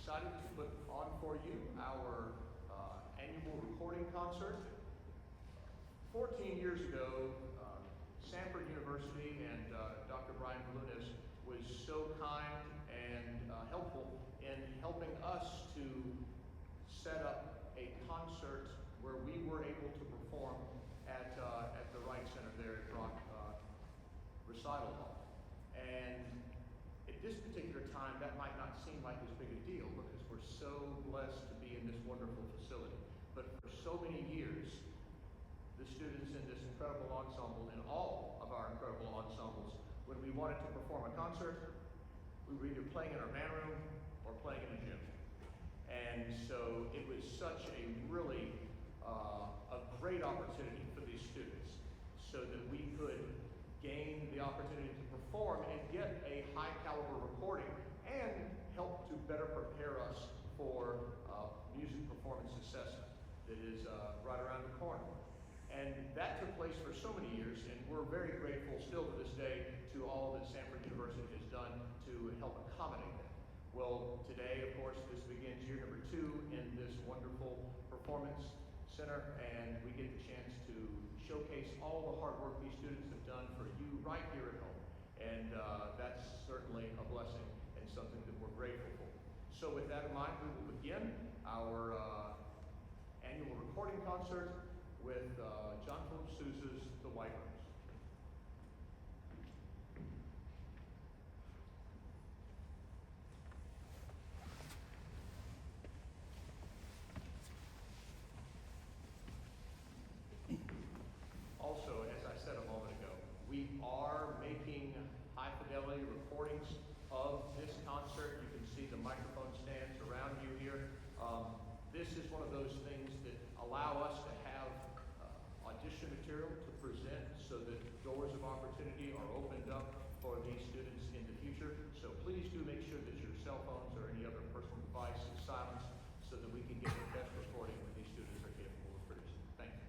excited to put on for you our annual recording concert. 14 years ago, Samford University and Dr. Brian Lunis was so kind and helpful in helping us to set up a concert where we were able to perform at the Wright Center there at Brock Recital Hall. And at this particular time, that might not seem like as big a deal because we're so blessed to be in this wonderful facility. But for so many years, the students in this incredible ensemble and all of our incredible ensembles, when we wanted to perform a concert, we were either playing in our band room or playing in a gym. And so it was such a really a great opportunity for these students so that we could gain the opportunity to perform and get a high caliber recording and help to better prepare us for music performance assessment that is right around the corner. And that took place for so many years, and we're very grateful still to this day to all that Samford University has done to help accommodate that. Well, today, of course, this begins year number 2 in this wonderful performance center, and we get the chance to showcase all the hard work these students have done for you right here at home. And that's certainly a blessing and something that we're grateful for. So with that in mind, we will begin our annual recording concert with John Philip Sousa's The White Rose. Also, as I said a moment ago, we are making high fidelity recordings of this concert. You can see the microphone stands around you here. This is one of those things that allow us to have audition material to present so that doors of opportunity are opened up for these students in the future. So please do make sure that your cell phones or any other personal device is silenced so that we can get the best recording that these students are capable of producing. Thank you.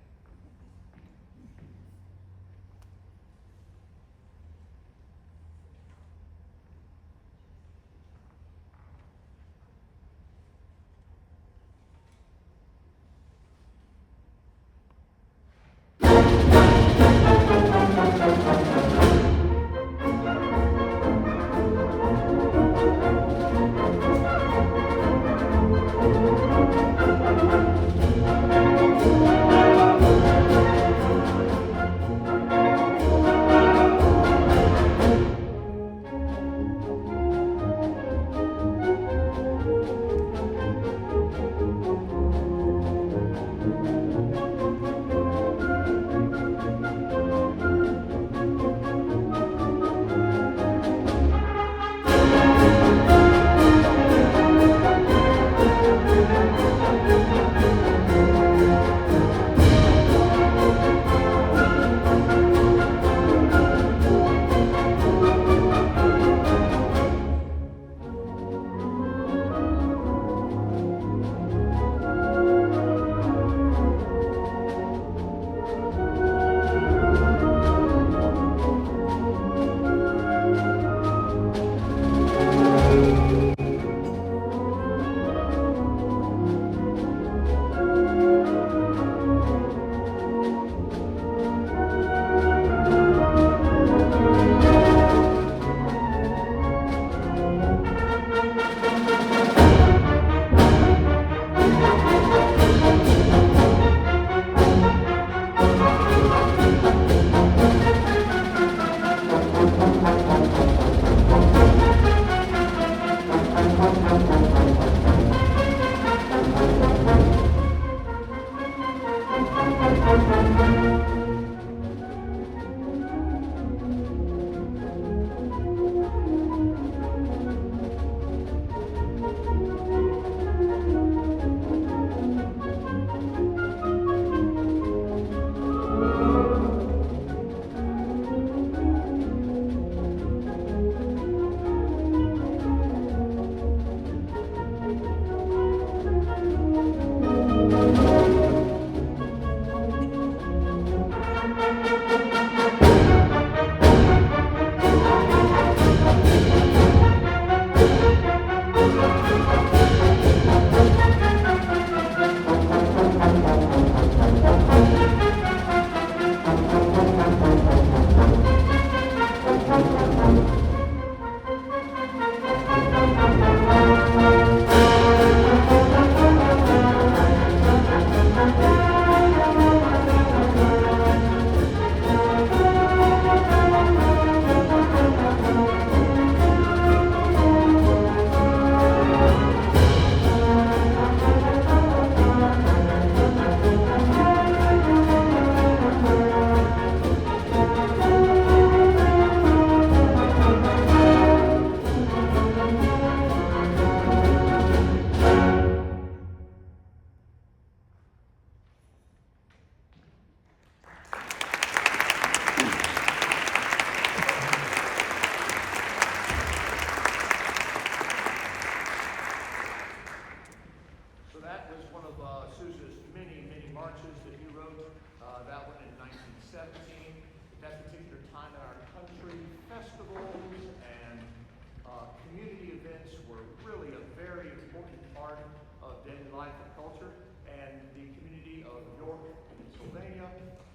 life and culture. And the community of York, Pennsylvania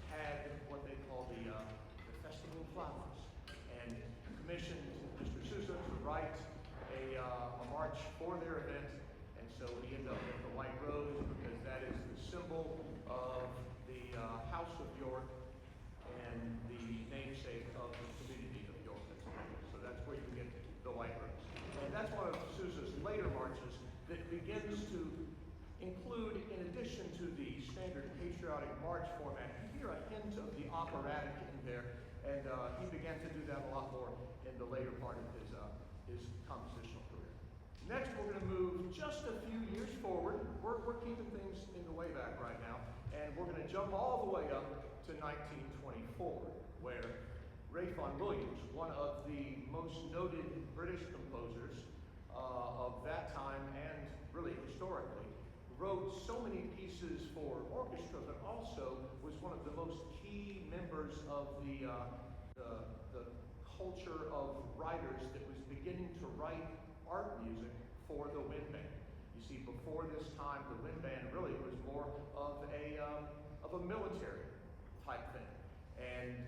had what they call the Festival of Flowers, and commissioned Mr. Sousa to write a march for their event. And so we end up with the white rose because that is the symbol of the House of York and the namesake of the community of York, Pennsylvania. So that's where you get the white rose. And that's one of Sousa's later marches that begins to include, in addition to the standard patriotic march format, you hear a hint of the operatic in there, and he began to do that a lot more in the later part of his compositional career. Next, we're going to move just a few years forward. We're keeping things in the way back right now, and we're going to jump all the way up to 1924, where Ralph Vaughan Williams, one of the most noted British composers of that time and really historically, wrote so many pieces for orchestra, but also was one of the most key members of the culture of writers that was beginning to write art music for the wind band. You see, before this time, the wind band really was more of a military type thing, and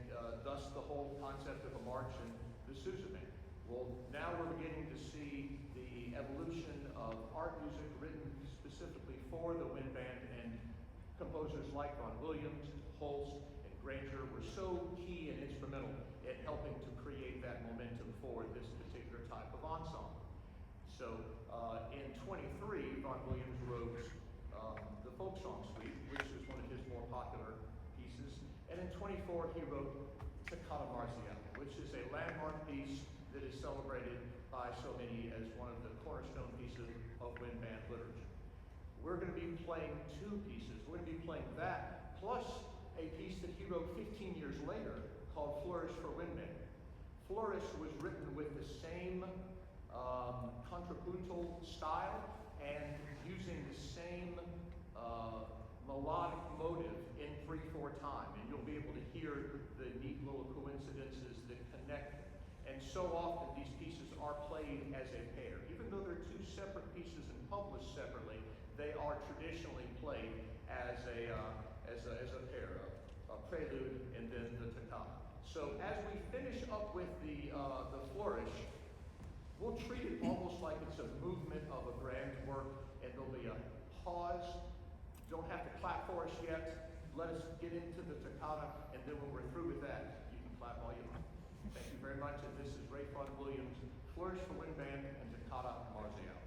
thus the whole concept of a march and the Sousa band. Well, now we're beginning to see the evolution of art music written specifically for the wind band, and composers like Vaughan Williams, Holst, and Granger were so key and instrumental in helping to create that momentum for this particular type of ensemble. So in 23, Vaughan Williams wrote the Folk Song Suite, which is one of his more popular pieces, and in 24 he wrote Toccata Marziale, which is a landmark piece that is celebrated by so many as one of the cornerstone pieces of wind band literature. We're going to be playing two pieces. We're going to be playing that, plus a piece that he wrote 15 years later called Flourish for Wind Band. Flourish was written with the same contrapuntal style and using the same melodic motive in 3/4 time, and you'll be able to hear the neat little coincidences that connect them. And so often these pieces are played as a pair. Even though they're two separate pieces and published separately, they are traditionally played as a pair, a prelude and then the toccata. So as we finish up with the flourish, we'll treat it almost like it's a movement of a grand work, and there'll be a pause. You don't have to clap for us yet. Let us get into the toccata, and then when we're through with that, you can clap all you like. Thank you very much, and this is Ralph Vaughan Williams, Flourish for Wind Band and Toccata Marziale.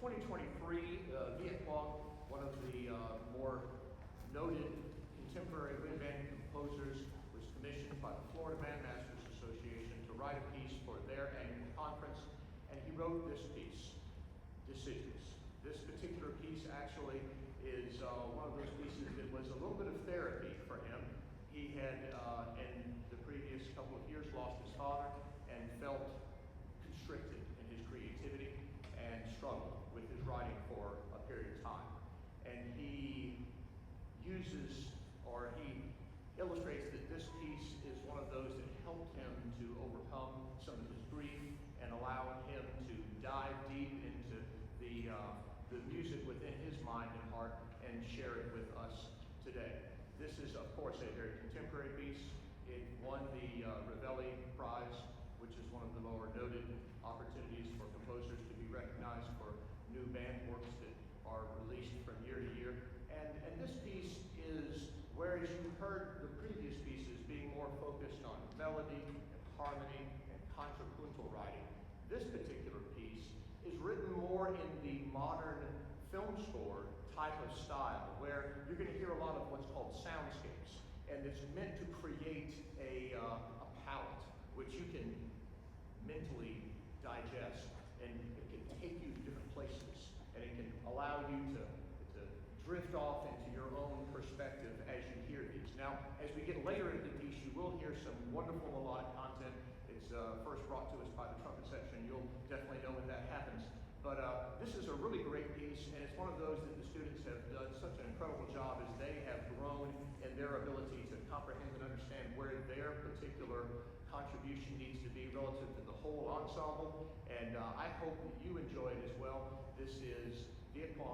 2023, Viet Quang, one of the more noted contemporary wind band composers, was commissioned by the Florida Bandmasters Association to write a piece for their annual conference, and he wrote this piece, Decisions. This particular piece actually is one of those pieces that was a little bit of therapy for him. He had, in the previous couple of years, lost his father and felt constricted in his creativity and struggled with his writing for a period of time. And he uses, or he illustrates that this piece is one of those that helped him to overcome some of his grief and allowed him to dive deep into the music within his mind and heart and share it with us today. This is, of course, a very contemporary piece. It won the Ravelli Prize, which is one of the more noted opportunities for composers to be recognized for new band works that are released from year to year. And this piece is, whereas you heard the previous pieces being more focused on melody and harmony and contrapuntal writing, this particular piece is written more in the modern film score type of style, where you're going to hear a lot of what's called soundscapes, and it's meant to create a palette which you can mentally digest, and it can take you to different places, and it can allow you to drift off into your own perspective as you hear these. Now, as we get later into the piece, you will hear some wonderful melodic content. It's first brought to us by the trumpet section. You'll definitely know when that happens. But this is a really great piece, and it's one of those that the students have done such an incredible job as they have grown in their ability to comprehend and understand where their particular contribution needs to be relative to the whole ensemble. And I hope that you enjoy it as well. This is Viet Quang